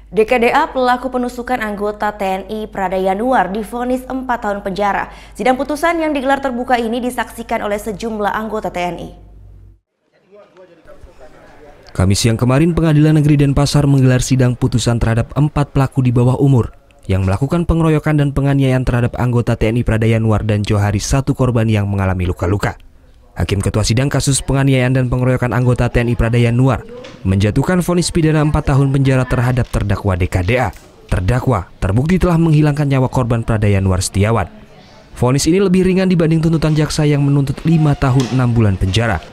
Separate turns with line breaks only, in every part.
DKDA pelaku penusukan anggota TNI Prada Yanuar divonis 4 tahun penjara. Sidang putusan yang digelar terbuka ini disaksikan oleh sejumlah anggota TNI.
Kamis siang kemarin, Pengadilan Negeri Denpasar menggelar sidang putusan terhadap 4 pelaku di bawah umur yang melakukan pengeroyokan dan penganiayaan terhadap anggota TNI Prada Yanuar dan Johari, satu korban yang mengalami luka-luka. Hakim Ketua Sidang kasus penganiayaan dan pengeroyokan anggota TNI Prada Yanuar menjatuhkan vonis pidana 4 tahun penjara terhadap terdakwa DKDA. Terdakwa terbukti telah menghilangkan nyawa korban Prada Yanuar Setiawan. Vonis ini lebih ringan dibanding tuntutan jaksa yang menuntut 5 tahun 6 bulan penjara.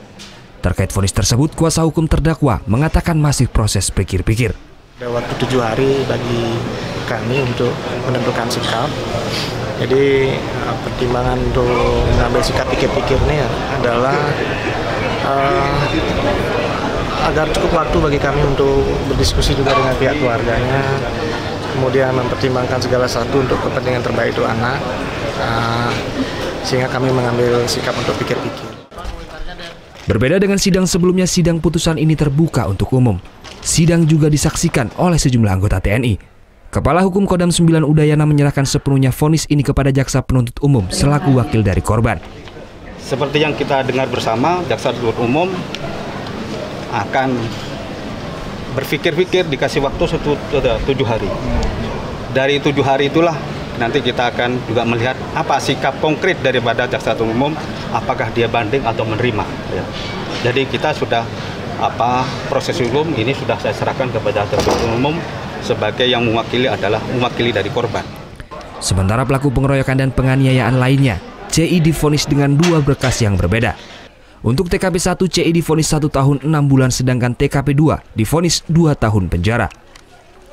Terkait vonis tersebut, kuasa hukum terdakwa mengatakan masih proses pikir-pikir.
Ada waktu 7 hari bagi kami untuk menentukan sikap. Jadi pertimbangan untuk mengambil sikap pikir-pikir ini adalah agar cukup waktu bagi kami untuk berdiskusi juga dengan pihak keluarganya, kemudian mempertimbangkan segala sesuatu untuk kepentingan terbaik untuk anak, sehingga kami mengambil sikap untuk pikir-pikir.
Berbeda dengan sidang sebelumnya, sidang putusan ini terbuka untuk umum. Sidang juga disaksikan oleh sejumlah anggota TNI. Kepala Hukum Kodam 9 Udayana menyerahkan sepenuhnya vonis ini kepada jaksa penuntut umum selaku wakil dari korban.
Seperti yang kita dengar bersama, jaksa penuntut umum akan berpikir-pikir, dikasih waktu 7 hari. Dari 7 hari itulah nanti kita akan juga melihat apa sikap konkret daripada jaksa penuntut umum, apakah dia banding atau menerima. Ya. Jadi kita sudah proses hukum ini sudah saya serahkan kepada jaksa penuntut umum sebagai yang mewakili dari korban.
Sementara pelaku pengeroyokan dan penganiayaan lainnya, CI divonis dengan 2 berkas yang berbeda. Untuk TKP 1, CI divonis 1 tahun 6 bulan, sedangkan TKP 2 divonis 2 tahun penjara.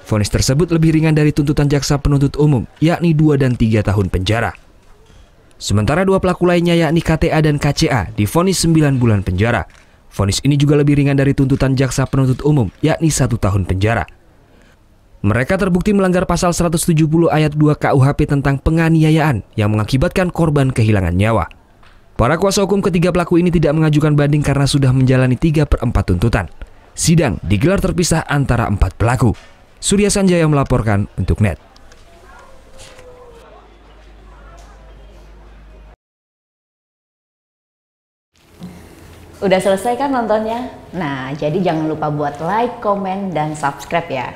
Vonis tersebut lebih ringan dari tuntutan jaksa penuntut umum, yakni 2 dan 3 tahun penjara. Sementara 2 pelaku lainnya, yakni KTA dan KCA, divonis 9 bulan penjara. Vonis ini juga lebih ringan dari tuntutan jaksa penuntut umum, yakni 1 tahun penjara. Mereka terbukti melanggar pasal 170 ayat 2 KUHP tentang penganiayaan yang mengakibatkan korban kehilangan nyawa. Para kuasa hukum ketiga pelaku ini tidak mengajukan banding karena sudah menjalani 3/4 tuntutan. Sidang digelar terpisah antara 4 pelaku. Surya Sanjaya melaporkan untuk NET.
Udah selesai kan nontonnya? Nah, jadi jangan lupa buat like, komen, dan subscribe ya.